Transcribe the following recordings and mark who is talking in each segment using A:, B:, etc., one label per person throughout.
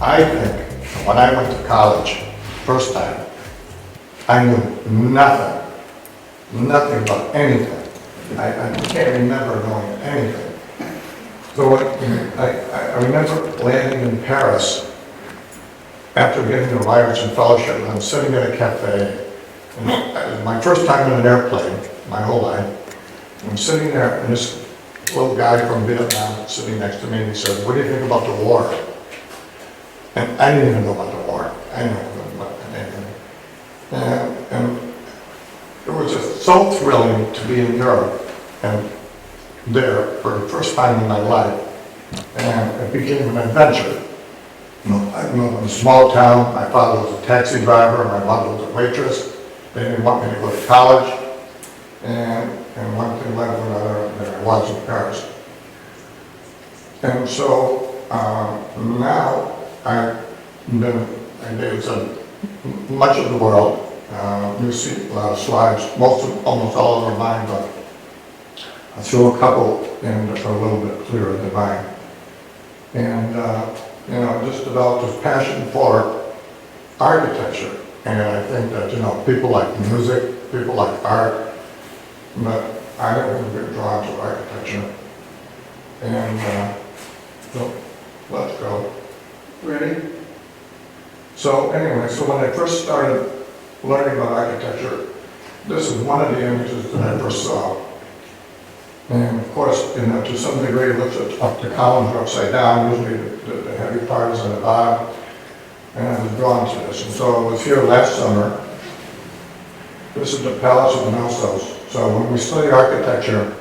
A: I think when I went to college, first time, I knew nothing about anything. I can't remember knowing anything. So I remember landing in Paris after getting the Ryerson Fellowship, and I'm sitting at a cafe. And it was my first time in an airplane, my whole life. I'm sitting there, and this little guy from Vietnam sitting next to me, and he said, "What do you think about the war?" And I didn't even know about the war. I didn't know about anything. And it was just so thrilling to be in Europe and there for the first time in my life. And it became an adventure. I grew up in a small town. My father was a taxi driver. My mother was a waitress. They didn't want me to go to college. And one thing led to another, and there I was in Paris. And so now I visit much of the world. You see a lot of slides, almost all of them are mine, but I threw a couple in that are a little bit clearer than mine. And I just developed this passion for architecture. And I think that, people like music, people like art, but I haven't been drawn to architecture. And so let's go. Ready? So anyway, so when I first started learning about architecture, this is one of the images that I first saw. And of course, to some degree, it looks up the columns are upside down, usually the heavy part is on the bottom. And I was drawn to this. And so I was here last summer. This is the Palace of the Knossos. So when we study architecture,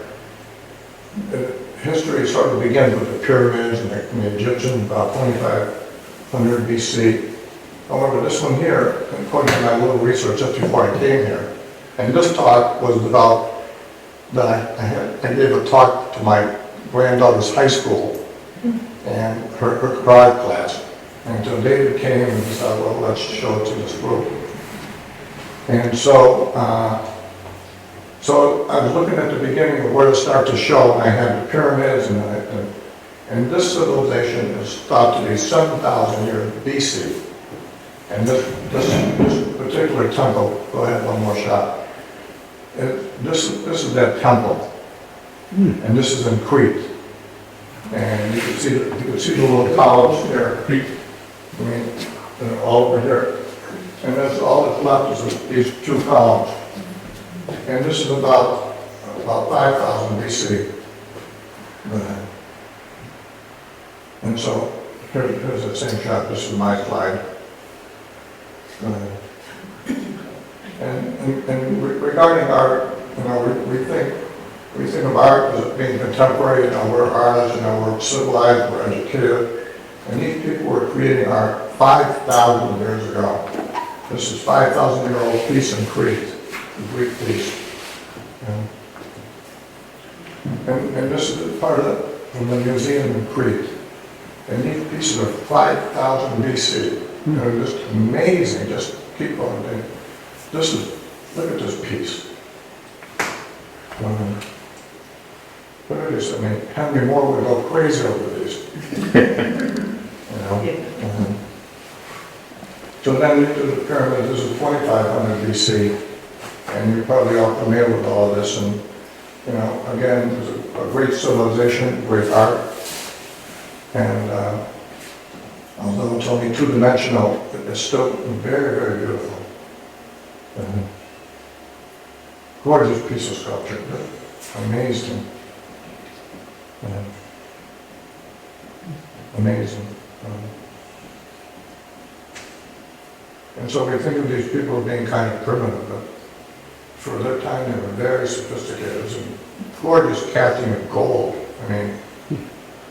A: history sort of begins with the pyramids and the Egyptians about 2500 BC. However, this one here, according to my little research just before I came here, and this talk was about that I gave a talk to my granddaughter's high school and her karate class. And so David came and he said, well, let's show it to this group. And so I was looking at the beginning of where to start to show, and I had the pyramids, and this civilization is thought to be 7,000 years BC. And this particular temple, go ahead, one more shot. This is that temple, and this is in Crete. And you can see the little columns there. I mean, all over here. And that's all that's left is these two columns. And this is about 5,000 BC. And so here's the same shot. This is my slide. And regarding art, we think of art as being contemporary. We're artists, we're civilized, we're educated. And these people were creating art 5,000 years ago. This is 5,000-year-old piece in Crete, the Greek piece. And this is part of it from the museum in Crete. And these pieces are 5,000 BC. They're just amazing. Just keep going. Look at this piece. Look at this. I mean, Henry Moore would go crazy over these. So then into the pyramids, this is 2,500 BC, and you're probably all familiar with all of this. And again, there's a great civilization, great art, and although it's only two-dimensional, it's still very, very beautiful. Gorgeous piece of sculpture, amazing. Amazing. And so we think of these people being kind of primitive, but for their time they were very sophisticated. It was a gorgeous casting of gold. I mean,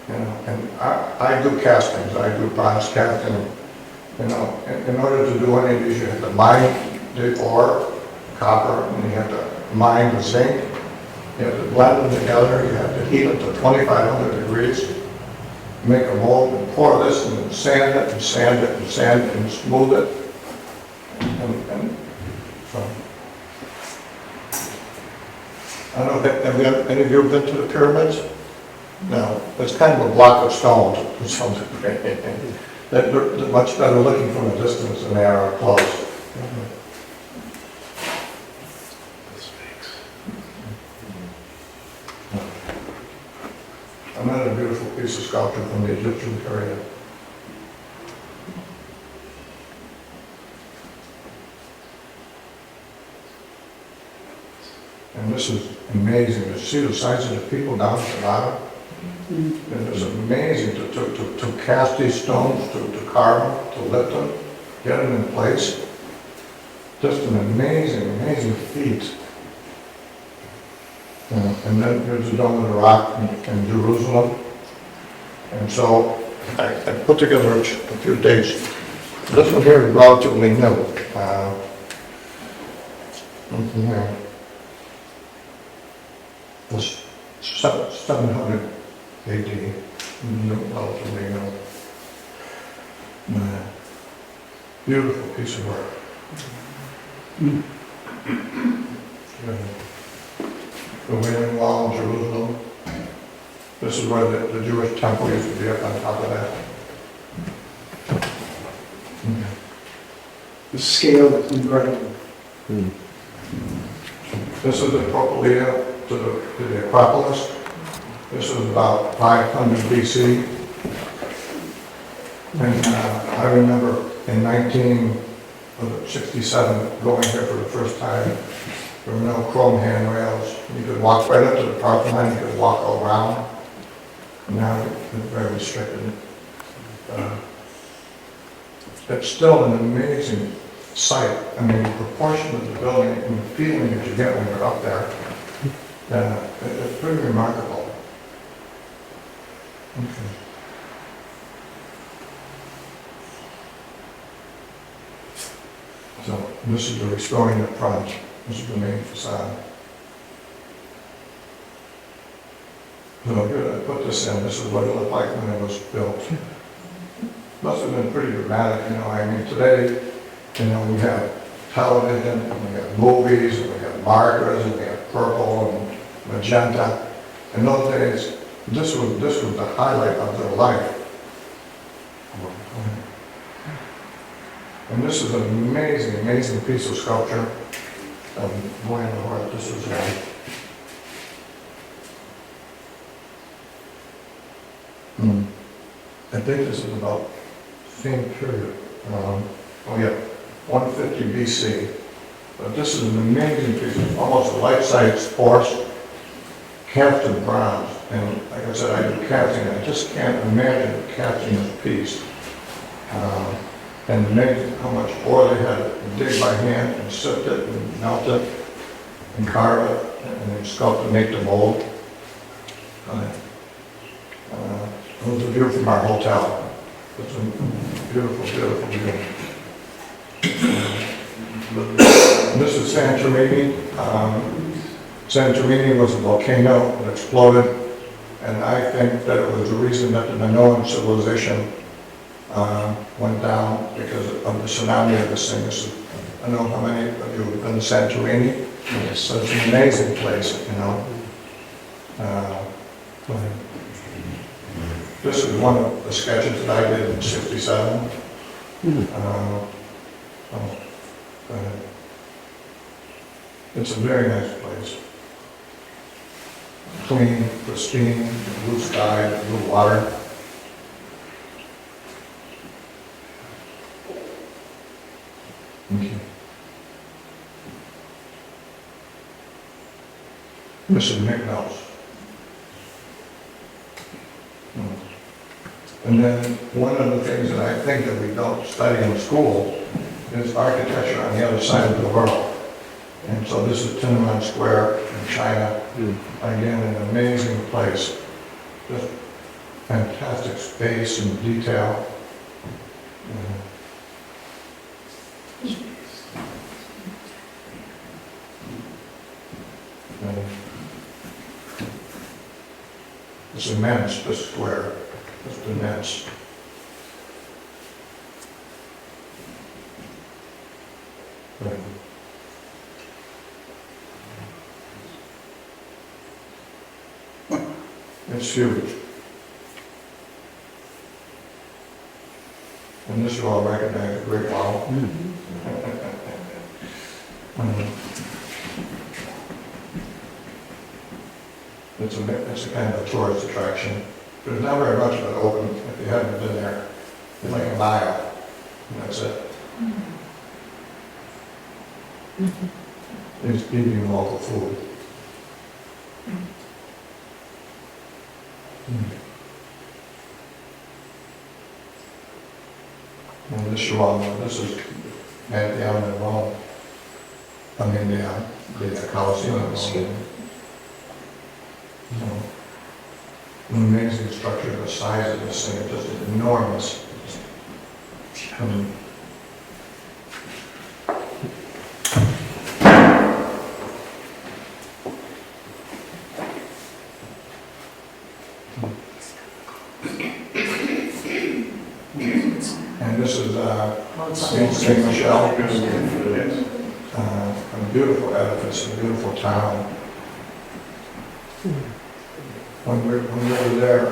A: and I do castings. I do bronze casting. In order to do any of these, you have to mine the ore, copper, and you have to mine the zinc. You have to blend them together. You have to heat it to 2,500 degrees. Make a mold and pour this and then sand it and sand it and sand it and smooth it. And so, I don't know, have any of you been to the pyramids? No, it's kind of a block of stone. they're much better looking from a distance than they are up close. Another beautiful piece of sculpture from the Egyptian period. And this is amazing. You see the size of the people down at the bottom? And it's amazing to cast these stones, to carve them, to lift them, get them in place. Just an amazing, amazing feat. And then here's the Dome of the Rock in Jerusalem. And so I put together a few dates. This one here is relatively new. Here. Was 700 AD, relatively new. Beautiful piece of work. The Wailing Wall in Jerusalem. This is where the Jewish temple used to be up on top of that.
B: The scale is incredible.
A: This is the Propylaea to the Acropolis. This was about 500 BC. And I remember in 1967 going here for the first time. There were no chrome handrails. You could walk right up to the Parthenon, you could walk all around. Now it's very restricted. It's still an amazing sight. I mean, the proportion of the building and the feeling that you get when you're up there, it's pretty remarkable. Okay. So this is the restoring the front. This is the main facade. So here I put this in. This is what it looked like when it was built. Must have been pretty dramatic, you know. I mean, today, you know, we have television, and we have movies, and we have markers, and we have purple and magenta. In those days, this was the highlight of their life. And this is an amazing, amazing piece of sculpture. Boy in the heart, this is I think this is about the same period. 150 BC. But this is an amazing piece, almost a life-size horse, cast in bronze. And like I said, I do casting. I just can't imagine casting this piece. And amazing how much ore they had to dig by hand and sift it and melt it and carve it and then sculpt and make the mold. It was a view from our hotel. It's a beautiful, beautiful view. This is Santorini. Santorini was a volcano that exploded, and I think that it was the reason that the Minoan civilization went down because of the tsunami of this thing. I don't know how many of you have been to Santorini. Yes. So it's an amazing place, you know. This is one of the sketches that I did in '67. It's a very nice place. Clean, pristine, blue sky, blue water. Okay. This is Mykonos. And then one of the things that I think that we don't study in school is architecture on the other side of the world. And so this is Tiananmen Square in China. Again, an amazing place. Just fantastic space and detail. It's immense, this square. It's immense. It's huge. And this you all recognize a great well. It's a kind of a tourist attraction. There's not very much of it open if you haven't been there. It's like a mile, and that's it. It's eating local food. And this is at the Island of Rome. I mean, the Colosseum of Rome. An amazing structure, the size of this thing, just enormous. And this is St. Michel, a beautiful edifice, a beautiful town. When we were there,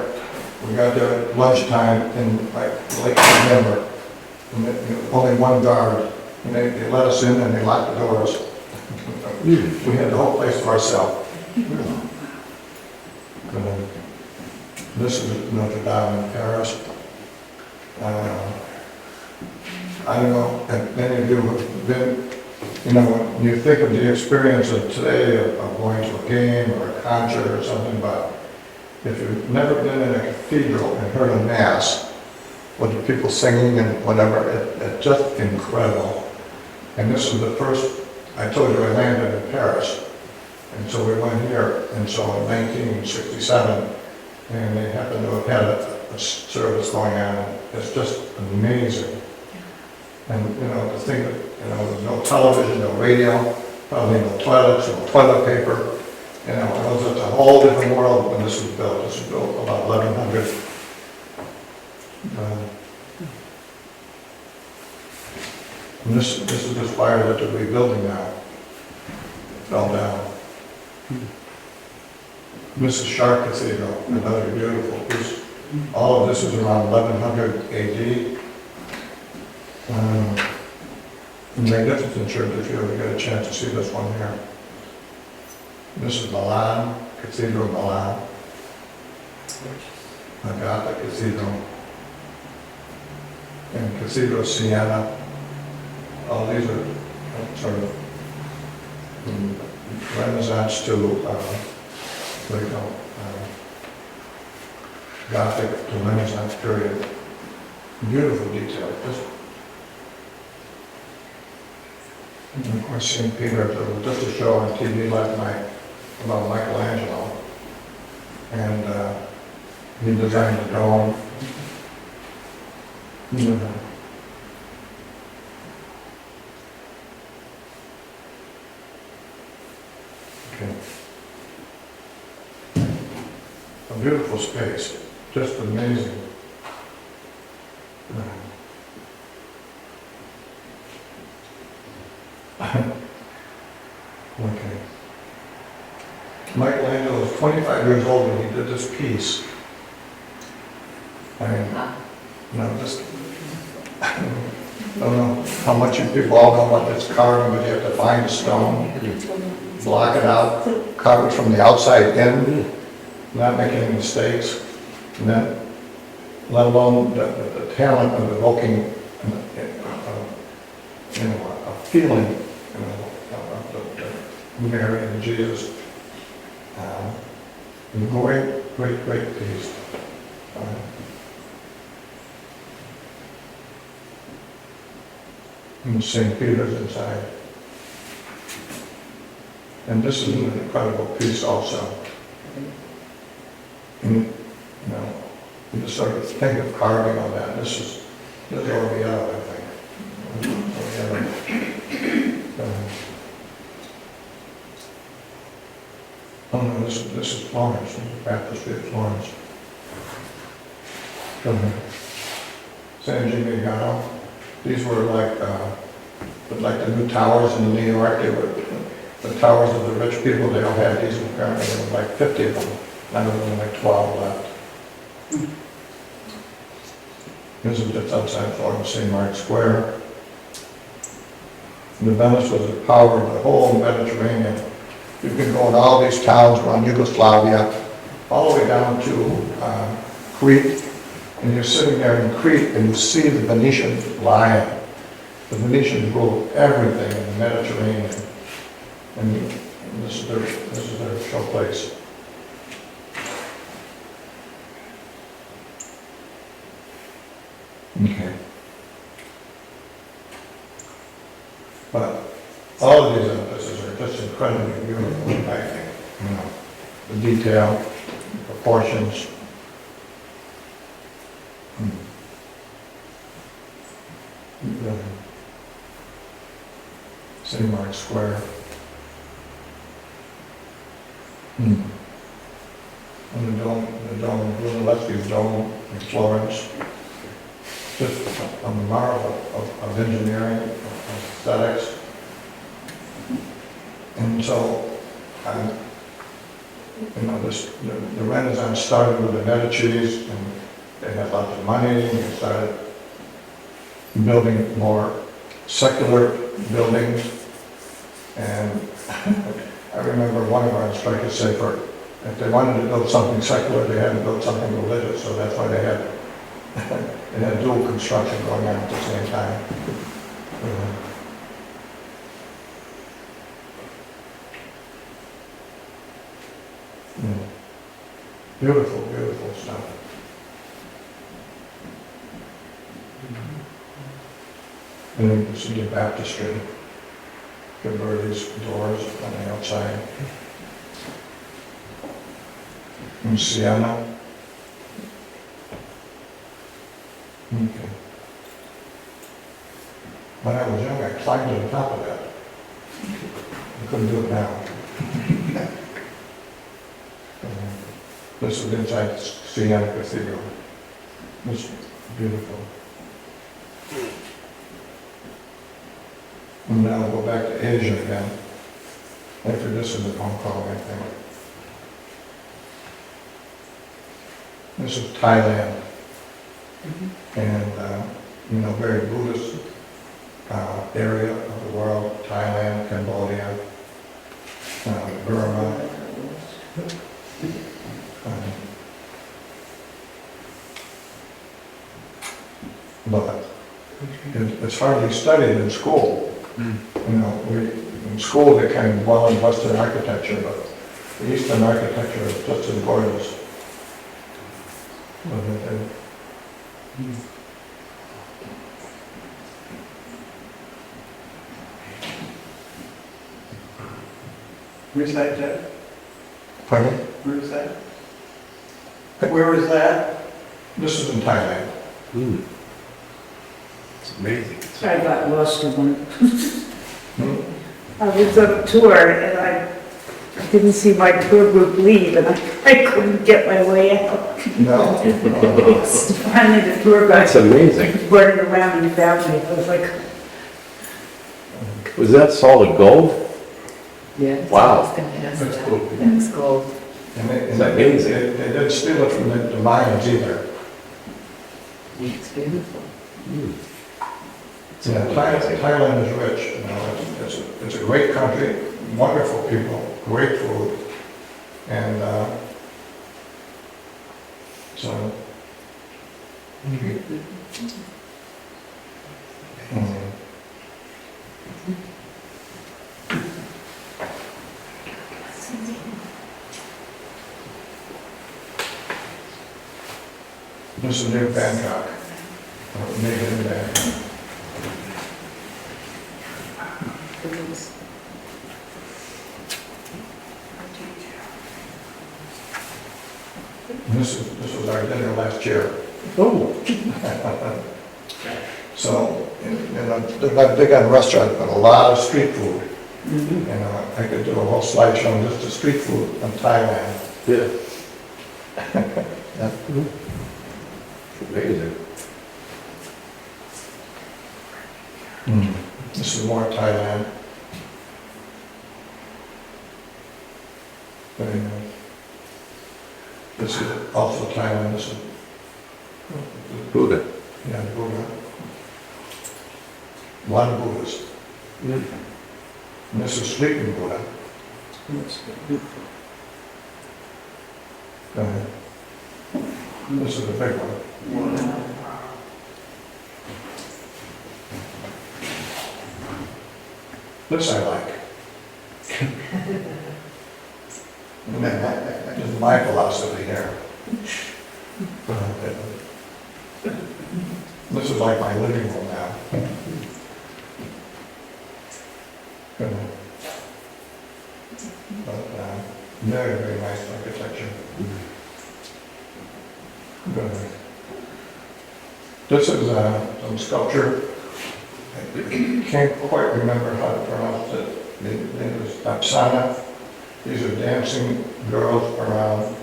A: we got there at lunchtime in like late November, and only one guard, and they let us in and they locked the doors. We had the whole place to ourselves. This is Notre Dame in Paris. I don't know, and many of you have been, when you think of the experience of today of going to a game or a concert or something, but if you've never been in a cathedral and heard a mass with the people singing and whatever, it's just incredible. And this is the first, I told you I landed in Paris, and so we went here, and so in 1967, and they happened to have had a service going on, and it's just amazing. And to think that, there's no television, no radio, probably no toilets, no toilet paper. It was a whole different world when this was built. This was built about 1100. And this is the spire that they're rebuilding now. It fell down. This is Chartres Cathedral, another beautiful piece. All of this is around 1100 AD. Magnificent church if you ever get a chance to see this one here. This is Milan, Cathedral Milan, a Gothic cathedral, and Cathedral Siena. All these are sort of Renaissance to, Gothic to Renaissance period. Beautiful detail. And of course, St. Peter, there was just a show on TV last night about Michelangelo, and he designed the dome. Okay. A beautiful space, just amazing. Okay. Michelangelo was 25 years old when he did this piece. I don't know how much you people all know about this carving, but you have to find a stone, block it out, carve it from the outside in, not make any mistakes, and then, let alone the talent of evoking, a feeling, of Mary and Jesus. Great piece. And St. Peter's inside. And this is an incredible piece also. And, you just sort of think of carving on that. This is Orvieto, I think. Oh no, this is Florence, Baptistry of Florence. San Gimignano. These were like the new towers in New York. They were the towers of the rich people. They all had these. Apparently, there were like 50 of them. Now there's only like 12 left. This is just outside Florida, St. Mark's Square. The Venice was the power of the whole Mediterranean. You can go in all these towns around Yugoslavia, all the way down to Crete, and you're sitting there in Crete and you see the Venetians lying. The Venetians ruled everything in the Mediterranean. And this is their showplace. Okay. But all of these edifices are just incredibly beautiful, I think. You know, the detail, the proportions. St. Mark's Square. And the dome, Brunelleschi's dome in Florence. Just a marvel of engineering, of aesthetics. And so, you know, the Renaissance started with the Medicis, and they had lots of money, and they started building more secular buildings. And I remember one of our instructors say, if they wanted to build something secular, they had to build something religious, so that's why they had dual construction going on at the same time. Beautiful, beautiful stuff. And then you see the baptistry, Ghiberti's doors on the outside. In Siena. Okay. When I was young, I climbed to the top of that. I couldn't do it now. This is inside Siena Cathedral. It's beautiful. And now we'll go back to Asia again. After this is in Hong Kong, I think. This is Thailand. And, you know, very Buddhist area of the world. Thailand, Cambodia, Burma. But it's hardly studied in school. You know, in school they kind of dwell in Western architecture, but the Eastern architecture is just as gorgeous.
B: Where's that, Jeff?
A: Pardon?
B: Where is that? Where is that?
A: This is in Thailand.
C: It's amazing.
D: I got lost in one. I was on a tour and I didn't see my tour group leave and I couldn't get my way out.
A: No?
D: Finally the tour guide
C: That's amazing.
D: running around and found me. I was like,
C: Was that solid gold?
D: yeah. that's
C: Wow.
D: what I was gonna ask.
C: That's cool.
D: That's gold.
A: And
C: It's amazing.
A: they didn't steal it from the Mayans either.
D: It's beautiful.
A: Yeah, Thailand is rich, you know, it's a great country, wonderful people, great food, and, so. This is near Bangkok, made in Bangkok. This was our dinner last year.
C: Oh.
A: So, you know, they're not big on restaurants, but a lot of street food. You know, I could do a whole slideshow on just the street food in Thailand.
C: Yeah.
A: Yeah.
C: It's amazing.
A: This is more Thailand. Very nice. This is also Thailand. This is
C: Buddha.
A: Yeah, Buddha. A lot of Buddhas.
C: Mm.
A: And this is sleeping Buddha. Go ahead. This is the big one. This I like. This is my philosophy here. This is like my living room now. But, very, very nice architecture. Good. This is some sculpture. I can't quite remember how to pronounce it. It was Oksana. These are dancing girls around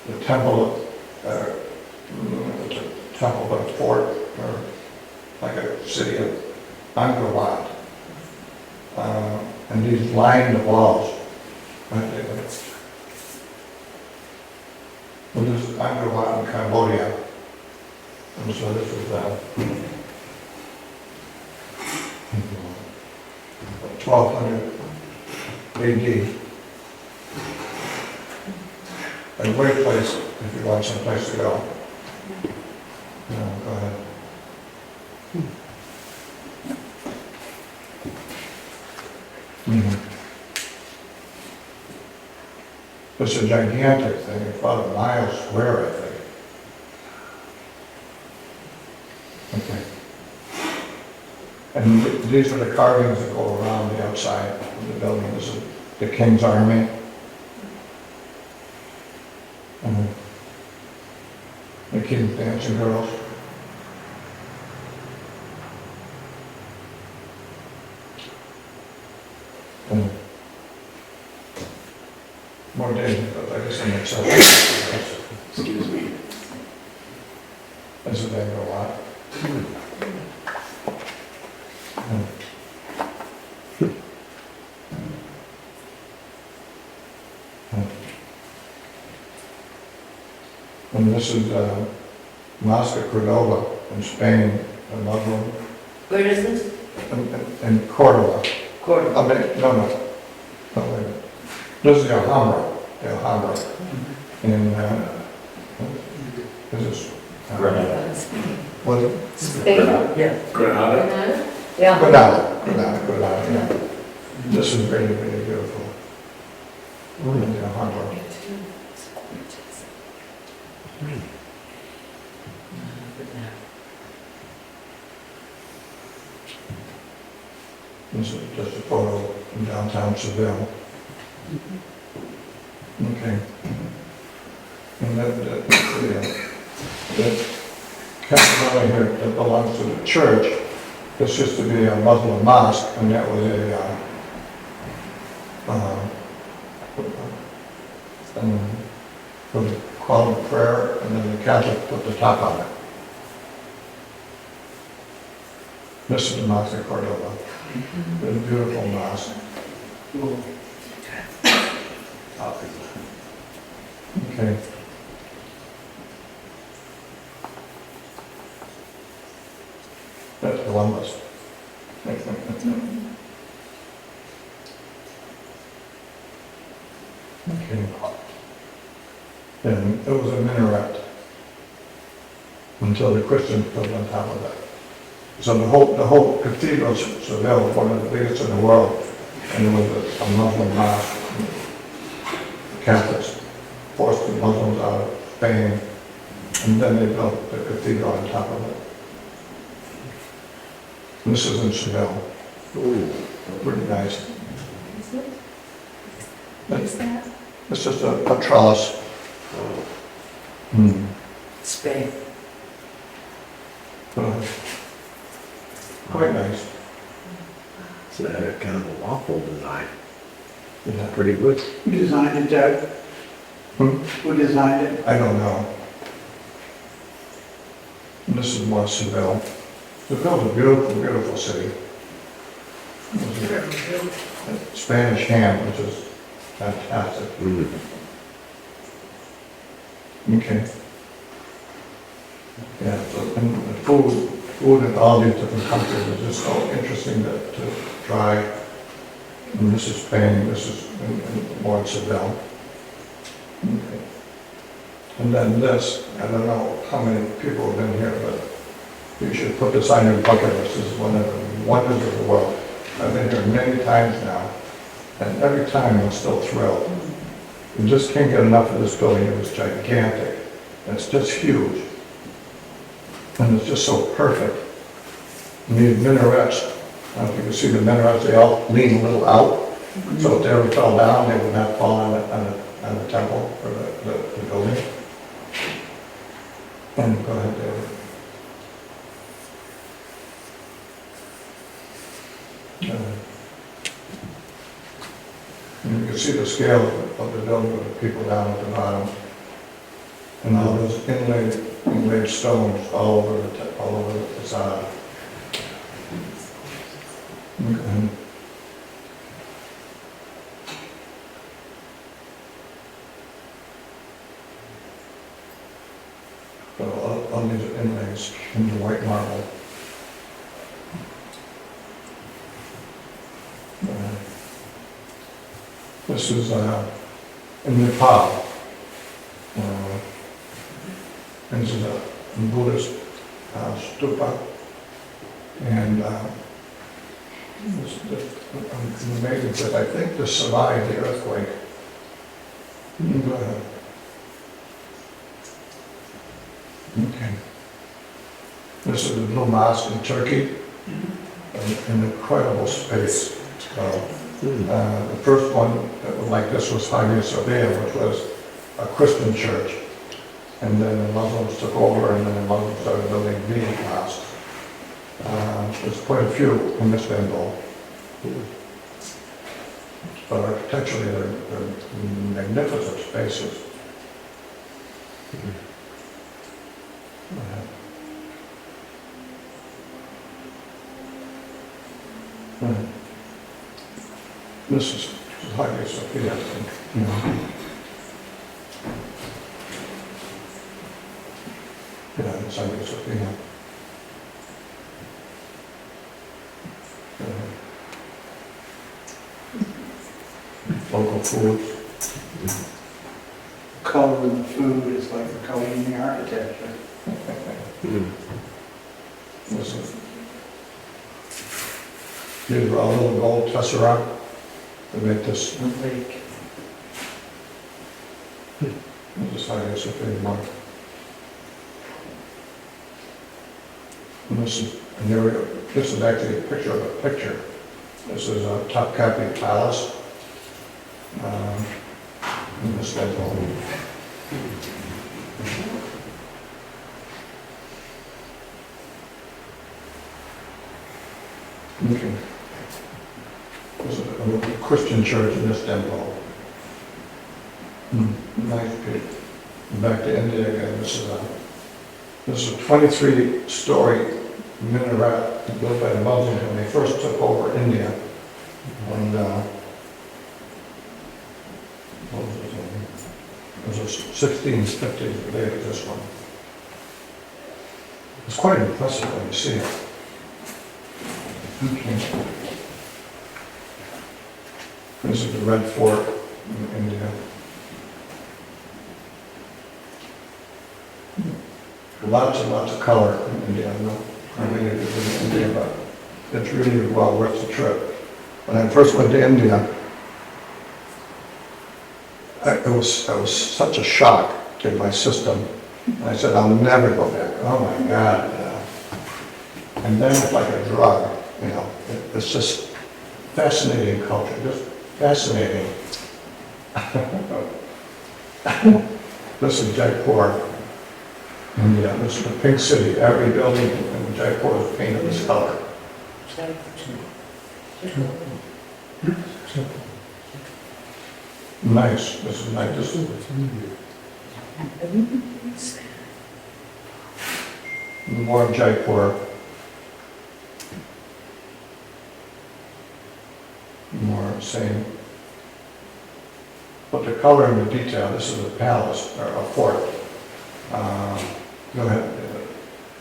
A: the temple, the temple of a fort, or like a city of Angkor Wat. And these line the walls. Well, this is Angkor Wat in Cambodia. And so this is 1200 AD. A great place if you want some place to go. No, go ahead. It's a gigantic thing, it's about a mile square, I think. Okay. And these are the carvings that go around the outside of the building. This is the King's Army. The King's Dancing Girls. More days, but I guess I'm excited.
C: Excuse me.
A: This is Angkor Wat. And this is Mosque of Cordova in Spain, a Muslim.
E: Where is this?
A: In Cordova.
E: Cordova.
A: I mean, no, wait a minute. This is the Alhambra. In, this is...
C: Granada.
A: What is it?
E: Spain?
D: Yeah.
C: Granada.
E: Yeah.
A: Granada, yeah. This is really, really beautiful. The Alhambra. This is just a photo from downtown Seville. Okay. And the Cataumet here that belongs to the church. This used to be a Muslim mosque, and that was for the call of prayer, and then the Catholic put the top on it. This is the Mosque of Cordova. It's a beautiful mosque. Okay. That's Columbus. Okay. And it was a minaret until the Christians put it on top of it. So the whole cathedral of Seville was one of the biggest in the world, and it was a Muslim mosque. The Catholics forced the Muslims out of Spain, and then they built the cathedral on top of it. And this is in Seville.
C: Ooh.
A: Pretty nice.
E: What is that?
A: It's just a trellis.
E: Spain.
A: Quite nice.
C: It's kind of a waffle design.
A: Yeah.
C: Pretty good.
B: Who designed it, Doug?
A: Hmm?
B: Who designed it?
A: I don't know. And this is more Seville. Seville's a beautiful, beautiful city. Spanish ham, which is fantastic. Okay. Yeah, so, and the food food in all these different countries is just so interesting to try. And this is Spain, this is more in Seville. Okay. And then this, I don't know how many people have been here, but you should put this on your bucket list. This is one of the wonders of the world. I've been here many times now, and every time I'm still thrilled. You just can't get enough of this building. It was gigantic. And it's just huge. And it's just so perfect. And these minarets, I don't know if you can see the minarets, they all lean a little out. So if they ever fell down, they would not fall on the temple or the building. And go ahead, David. And you can see the scale of the building with the people down at the bottom. And all those inlaid stones all over the facade. Okay. So all these inlays in the white marble. This is in Nepal. And this is a Buddhist stupa. And I'm amazed that I think this survived the earthquake. Go ahead. Okay. This is the Blue Mosque in Turkey. An incredible space. The first one that was like this was Hagia Sophia, which was a Christian church. And then the Muslims took over, and then the Muslims started building these mosques. There's quite a few in Istanbul. But architecturally, they're magnificent spaces. This is Hagia Sophia, I think. Yeah, it's Hagia Sophia. Local foods.
B: Color in the food is like the color in the architecture. These are all little gold tesseract to make this lake. This is Hagia Sophia mark. And this is actually a picture of a picture. This is a Topkapi Palace. In Istanbul. Okay. This is a Christian church in Istanbul. Nice pic. Back to India again. This is a 23-story minaret built by the Muslims when they first took over India. And it was a 1650s day, this one. It's quite impressive when you see it. Okay. This is the Red Fort in India. Lots and lots of color in India. I don't know how many it is in India, but it's really well worth the trip. When I first went to India, it was such a shock in my system. And I said, I'll never go back. Oh my God. And then it's like a drug, you know. It's just fascinating culture, just fascinating. This is Jaipur, India. This is the pink city. Every building in Jaipur is painted this color. Nice. This is nice. This is more of Jaipur. More same. But the color and the detail, this is a palace, or a fort. Go ahead.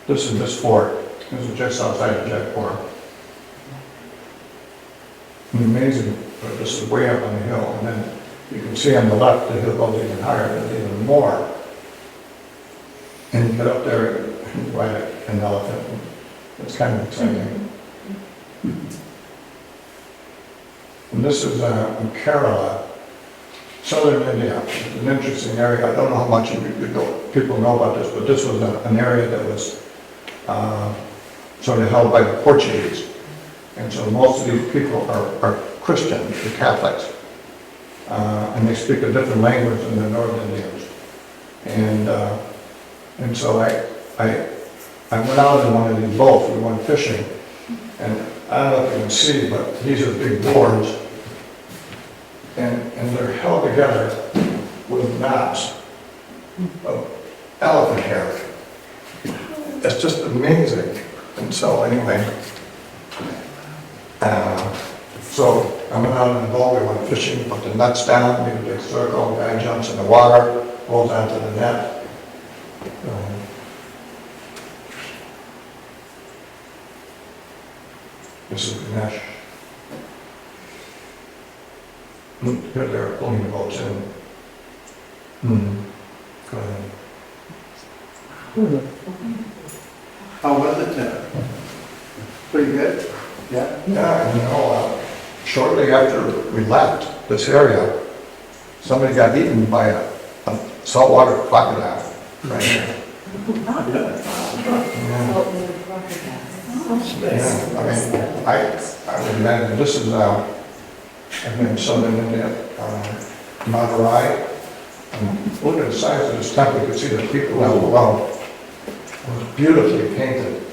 B: This is this fort. This is just outside of Jaipur. And amazing, but this is way up on the hill, and then you can see on the left, the hill goes even higher, and even more. And you get up there and ride an elephant. It's kind of exciting. And this is in Kerala, southern India. It's an interesting area. I don't know how much people know about this, but this was an area that was sort of held by the Portuguese. And so most of these people are Christian, they're Catholics. And they speak a different language than the North Indians. And so I went out in one of these boats, we went fishing, and I don't know if you can see, but these are big boards, and they're held together with knots of elephant hair. It's just amazing. And so anyway, so I went out in the boat, we went fishing, put the nets down, made a big circle, guy jumps in the water, holds onto the net. This is Ganesh. Here they're pulling the boats in. Go ahead.
A: How was it there? Pretty good? Yeah?
B: Yeah, you know, shortly after we left this area, somebody got eaten by a saltwater crocodile right here. Yeah, I mean, I would imagine this is, I'm in southern India, Madurai. Look at the size of this temple, you can see the people down below. It was beautifully painted.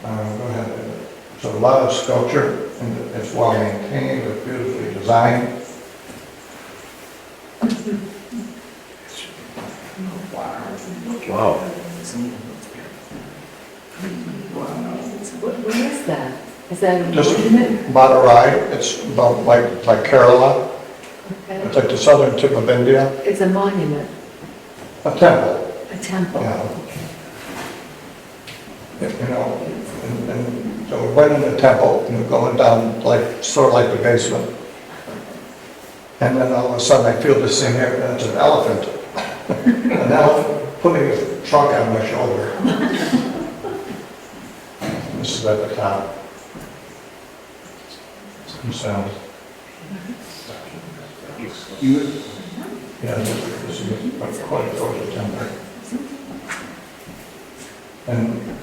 B: Go ahead. So a lot of sculpture, and it's well maintained, it's beautifully designed.
C: Wow.
E: What is that? Is that a
B: Just
E: monument?
B: Madurai, it's about like Kerala,
E: Okay.
B: it's like the southern tip of India,
E: It's a monument,
B: a temple,
E: a temple.
B: yeah. You know, and so we went in the temple, and we're going down like, sort of like the basement. And then all of a sudden I feel this thing here, and it's an elephant. An elephant putting his trunk on my shoulder. This is at the top. Some sound. Yeah, this is quite a gorgeous temple. And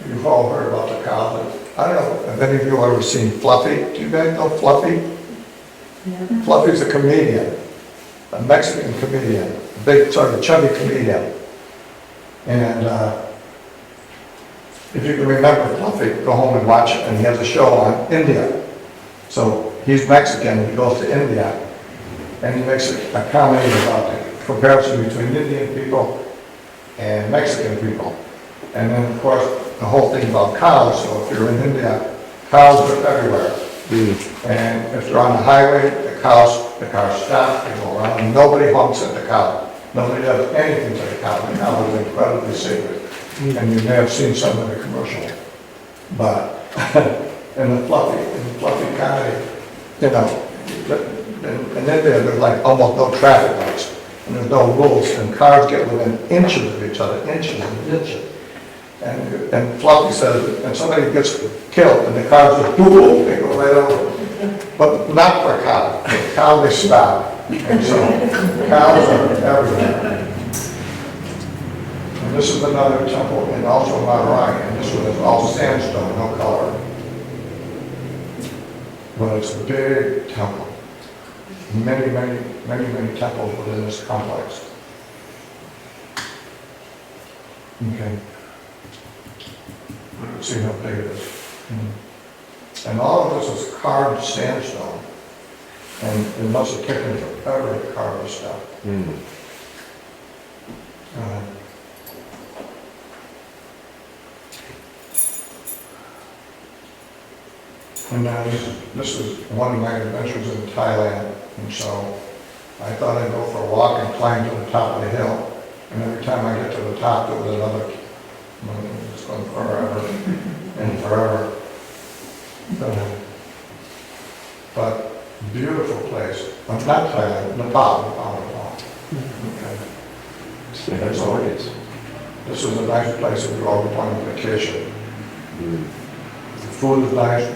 B: you've all heard about the cow. I don't know, have any of you ever seen Fluffy? Do you guys know Fluffy? Fluffy's a comedian, a Mexican comedian, a big sort of chubby comedian. And if you can remember Fluffy, go home and watch it, and he has a show on India. So he's Mexican, he goes to India, and he makes a comedy about the comparison between Indian people and Mexican people. And then, of course, the whole thing about cows, so if you're in India, cows are everywhere. And if they're on the highway, the cars stop, they go around, and nobody honks at the cow. Nobody does anything to the cow. The cow is incredibly sacred. And you may have seen some of the commercial. But in the fluffy comedy, you know, in India, there's like almost no traffic lights, and there's no rules, and cars get within inches of each other, inches and inches. And Fluffy says, and somebody gets killed, and the cars just boom, they go right over. But not for a cow. The cow, they stop. And so cows are everywhere. And this is another temple, and also Madurai, and this one is all sandstone, no color. But it's a big temple. Many temples within this complex. Okay. Let's see how big it is. And all of this is carved sandstone. And it must have taken forever to carve this stuff. And now this is one of my adventures in Thailand. And so I thought I'd go for a walk and climb to the top of the hill. And every time I get to the top, there was another, it's going forever. and forever. But beautiful place. Not Thailand, Nepal. Okay.
C: Say that's all it is.
B: This is a nice place if you're all going on vacation.
C: Mm.
B: The food is nice,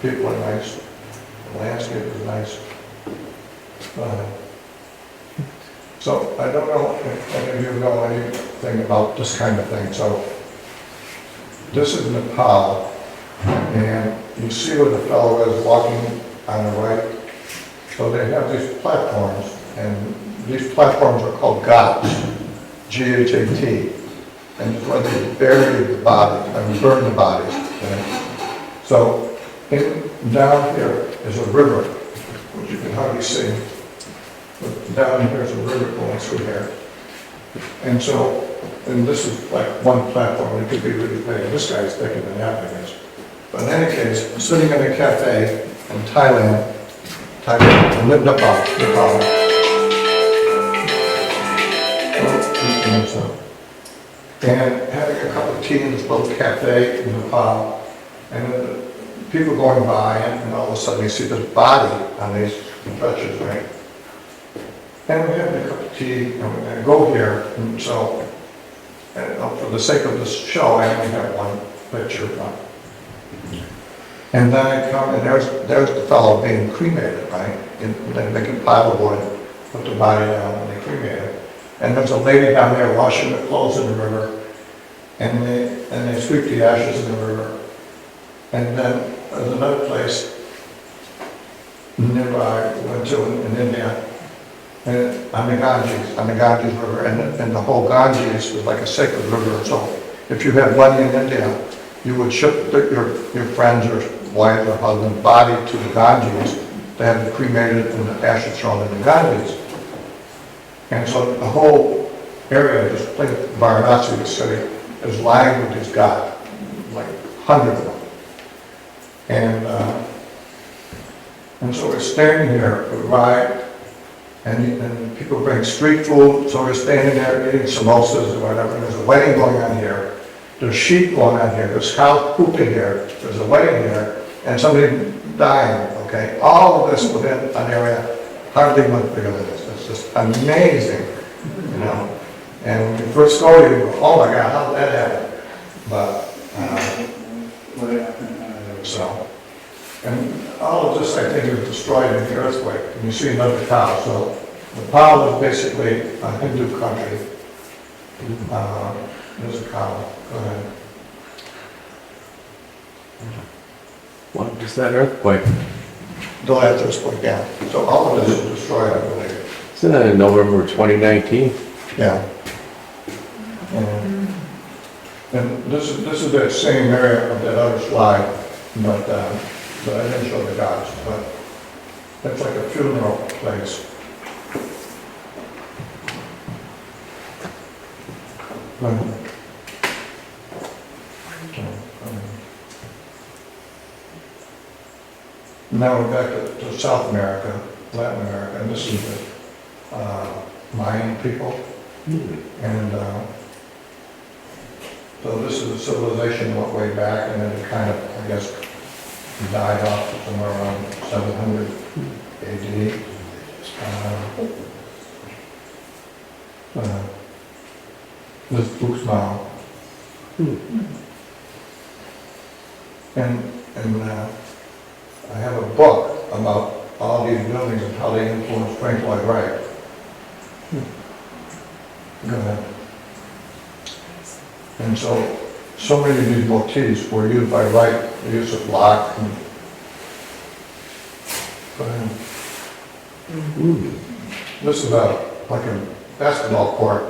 B: people are nice, the landscape is nice. So I don't know if any of you know anything about this kind of thing. So this is Nepal, and you see where the fellow is walking on the right. So they have these platforms, and these platforms are called ghats, G-H-A-T, and it's where they bury the body and burn the bodies. Okay? So down here is a river, which you can hardly see. But down here is a river going through here. And so, and this is like one platform, it could be really big. This guy's bigger than that, I guess. But in any case, I'm sitting in a cafe in Thailand, Nepal. And having a cup of tea in this little cafe in Nepal, and then the people going by, and all of a sudden you see this body on these stretchers, right? And we have a cup of tea, and we're going to go here, and so, for the sake of this show, I only have one picture. And then I come, and there's the fellow being cremated, right? And they make a pile of wood, put the body down, and they cremate it. And there's a lady down there washing the clothes in the river, and they sweep the ashes in the river. And then there's another place nearby we went to in India, and on the Ganges River, and the whole Ganges is like a sacred river. So if you had money in India, you would ship your friends or wife or husband body to the Ganges to have it cremated and the ashes thrown in the Ganges. And so the whole area, this place, Varanasi, the city, is lined with these ghats, like hundreds of them. And so we're standing here, we ride, and people bring street food, so we're standing there eating samosas or whatever, and there's a wedding going on here, there's sheep going on here, there's cows pooping here, there's a wedding here, and somebody dying, okay? All of this within an area hardly much bigger than this. It's just amazing, you know? And when you first go, you go, oh my God, how did that happen? But, so, and all of this, I think, is destroyed in the earthquake. And you see another cow. So Nepal is basically a Hindu country. There's a cow. Go ahead.
C: What was that earthquake?
B: The last earthquake, yeah. So all of this is destroyed, I believe.
C: Isn't that in November 2019?
B: Yeah. And this is that same area of that other slide, but I didn't show the gods, but that's like a funeral place. Now we're back to South America, Latin America, and this is the Mayan people. And so this is a civilization that went way back, and then it kind of, I guess, died off somewhere around 700 AD. This Fuchs now. And I have a book about all these buildings and how they influenced Frank Lloyd Wright. Go ahead. And so many of these motifs were used by Wright, the use of block. And, go ahead. This is like a basketball court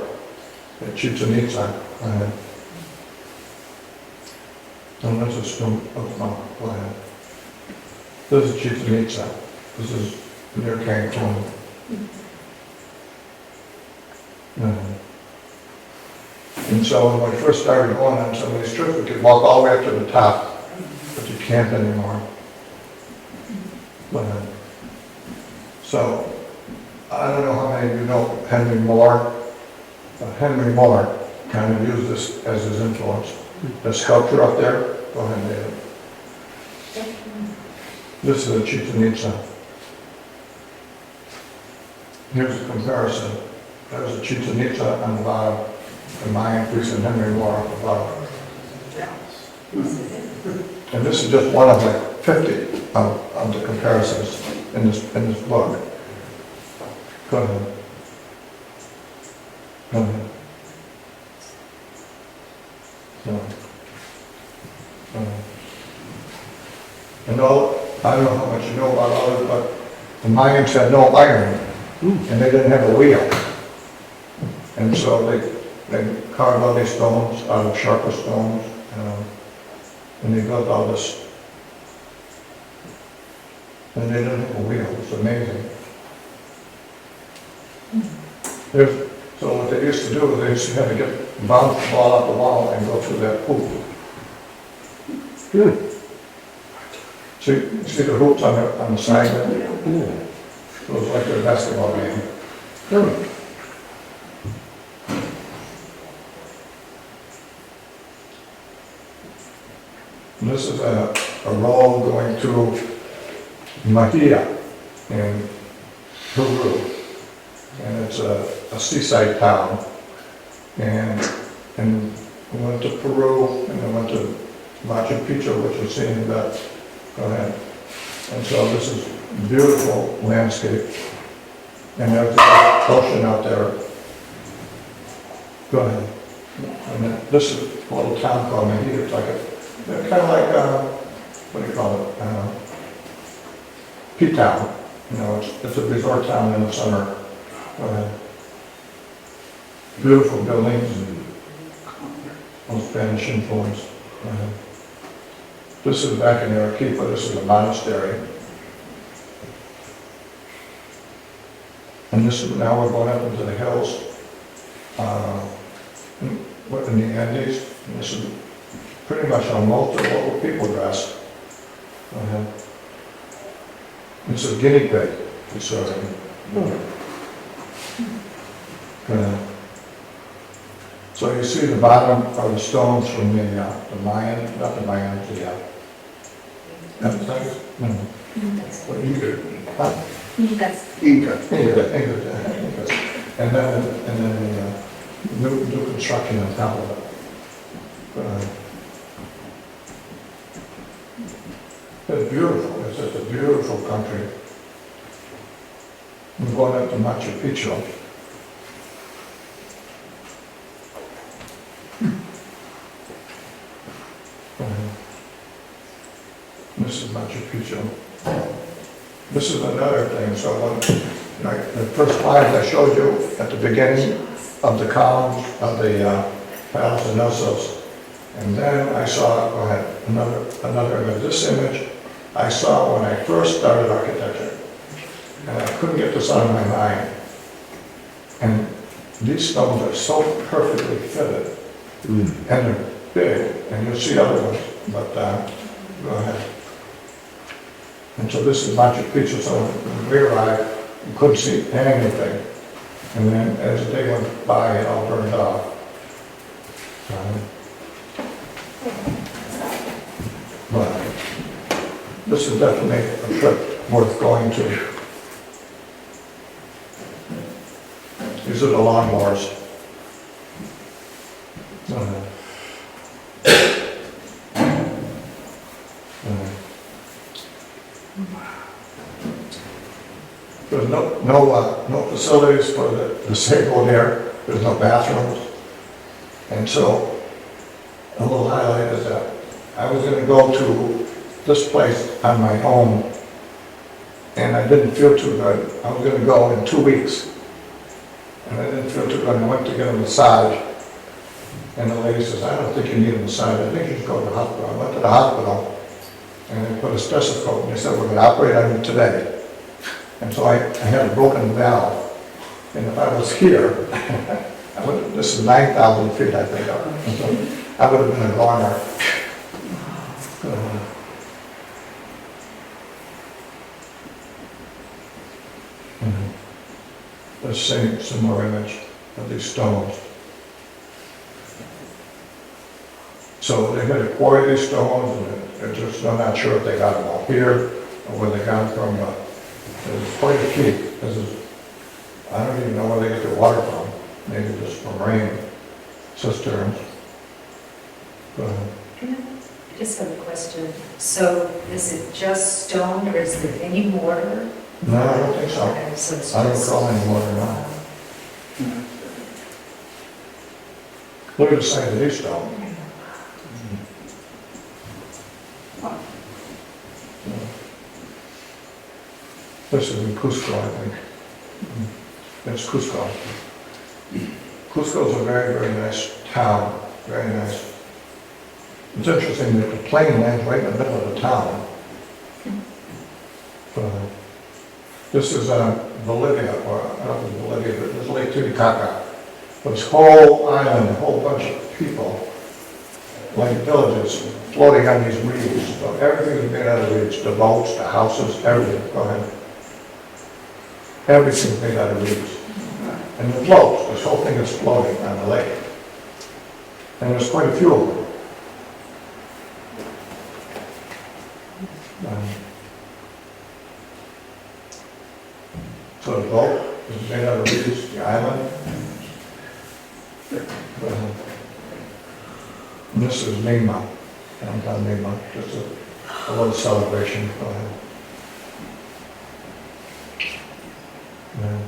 B: at Chichen Itza. And this is from, go ahead. This is Chichen Itza. This is near Cancun. And so when we first started going on some of these trips, we could walk all the way up to the top, but you can't anymore. So I don't know how many of you know Henry Moore. Henry Moore kind of used this as his influence. The sculpture up there, Go ahead, David. This is a Chichen Itza. Here's a comparison. There's a Chichen Itza on the bottom, the Mayan priest and Henry Moore on the bottom. And this is just one of like 50 of the comparisons in this book. Go ahead. Go ahead. So, and I don't know how much you know about all this, but the Mayans had no iron, and they didn't have a wheel. And so they carved all these stones out of sharper stones, and they built all this. And they didn't have a wheel. It's amazing. So what they used to do is they used to have to get bounce the ball off the wall and go through that hoop. So you see the hoops on the side there?
C: Yeah.
B: So it's like a basketball game. And this is a road going to Mahia in Peru. And it's a seaside town. And we went to Peru and then went to Machu Picchu, which was seen in that. Go ahead. And so this is beautiful landscape. And there's the ocean out there. Go ahead. And then this is a little town called Mahia. It's like kind of like, what do you call it? P-Town. You know, it's a resort town in the summer. Go ahead. Beautiful buildings, all Spanish influence. Go ahead. This is back in Arequipa. This is a monastery. And this is, now we're going up into the hills in the Andes. And this is pretty much how most of local people dress. Go ahead. This is guinea pig. It's so you see the bottom are the stones from the Mayan, not the Mayan, what Inca. Huh? Inca. And then the new construction on top of it. It's beautiful. It's just a beautiful country. We're going up to Machu Picchu. This is Machu Picchu. This is another thing. So the first slide I showed you at the beginning of the columns of the Palace of Knossos, and then I saw, go ahead, another image. This image I saw when I first started architecture, and I couldn't get this out of my mind. And these stones are so perfectly fitted, and they're big, and you'll see other ones, but go ahead. And so this is Machu Picchu, so when we arrived, you couldn't see anything. And then as the day went by, it all burned off. But this is definitely a trip worth going to. These are the lawnmowers. There's no facilities for the disabled here. There's no bathrooms. And so a little highlight is that I was going to go to this place on my own, and I didn't feel too good. I was going to go in 2 weeks, and I didn't feel too good. I went to get a massage, and the lady says, "I don't think you need a massage. I think you should go to the hospital." I went to the hospital, and they put a stethoscope, and they said, "We're going to operate on you today." And so I had a broken valve, and if I was here, this is 9,000 feet, I think, up. And so I would have been a goner. The same similar image of these stones. So they're gonna quarry these stones, and they're just, I'm not sure if they got them all here, or where they got them from, but there's quite a few. This is, I don't even know where they get their water from, maybe just from rain cisterns. Go ahead.
F: I just have a question. So is it just stone or is there any mortar?
B: No, I don't think so.
F: Okay, so it's
B: I don't
F: just-
B: recall any water, no. Look at the size of these stones. This is in Cusco, I think. That's Cusco. Cusco's a very, very nice town, very nice. It's interesting that the plane lands right in the middle of the town. This is Bolivia, or I don't know if it's Bolivia, but it's Lake Titicaca. This whole island, a whole bunch of people, like villages, floating on these reeds. So everything is made out of reeds, the boats, the houses, everything. Go ahead. Everything's made out of reeds. And it floats, this whole thing is floating on the lake. And there's quite a few of them. So the boat is made out of reeds, the island. And this is Lima, downtown Lima, just a little celebration. Go ahead. Yeah.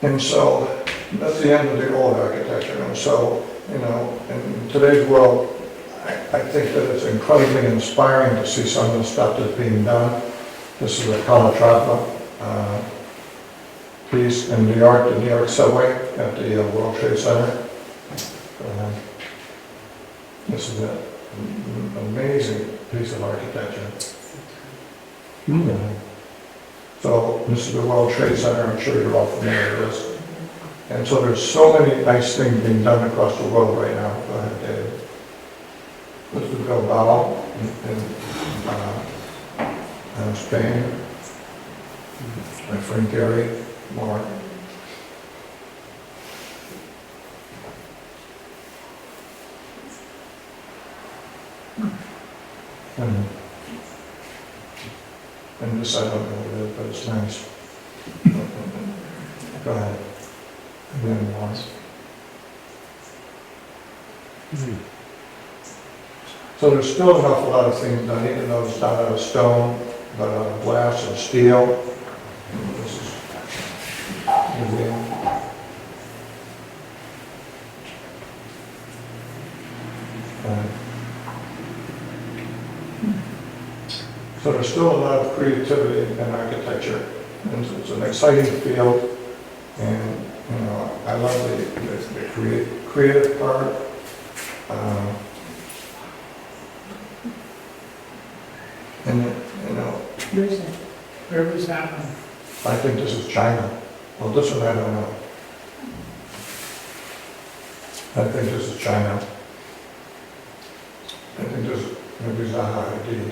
B: And so that's the end of the old architecture. And so, you know, in today's world, I think that it's incredibly inspiring to see some of the stuff that's being done. This is a Calatra piece in New York, the New York subway at the World Trade Center. This is an amazing piece of architecture. So this is the World Trade Center, I'm sure you're all familiar with this. And so there's so many nice things being done across the world right now. Go ahead, David. This is Bilbao in Spain. My friend Gary Moore. And this, I don't know what it is, but it's nice. Go ahead. And then one. So there's still an awful lot of things done, even though it's not out of stone, but out of glass and steel. This is museum. So there's still a lot of creativity in architecture, and it's an exciting field. And you know, I love the creative part. And you know,
D: Where was that one?
B: I think this is China. Well, this one I don't know. I think this is China. I think this maybe Zaha Hadid.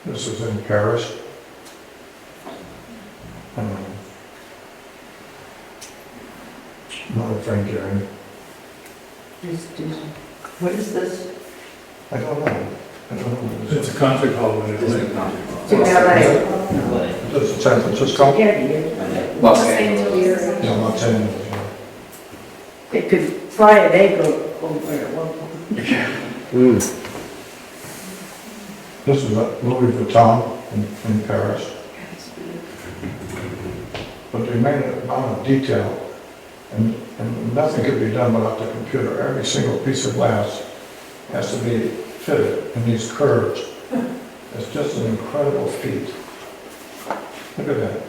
B: This is in Paris. Another friend Gary.
E: What is this?
B: I don't know. I don't know what it
G: It's
B: is.
G: a concert hall in Italy.
D: To LA.
B: This is San Francisco?
D: Yeah,
F: Los Angeles.
B: Yeah, Los Angeles.
D: they could fly an egg over at one point.
B: This is Louis Vuitton in Paris. But the amount of detail, and nothing could be done without the computer. Every single piece of glass has to be fitted in these curves. It's just an incredible feat. Look at that.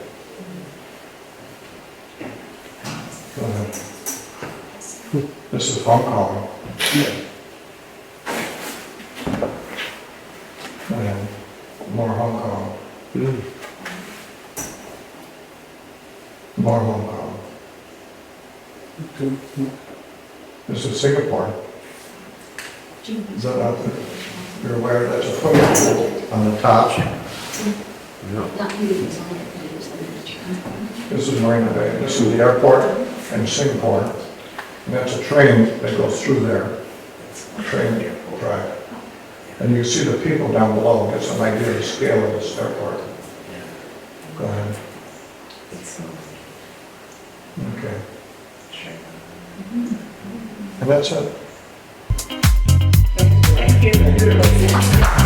B: Go ahead. This is Hong Kong. And more Hong Kong. More Hong Kong. This is Singapore. Is that out there? You're aware that's a swimming pool on the top?
C: Yeah.
E: Not you, it's on it, but it was on the
B: This is Marina Bay, this is the airport in Singapore. And that's a train that goes through there, a train track. And you see the people down below, get some idea of the scale of this airport. Go ahead. Okay. And that's it.
D: Thank you.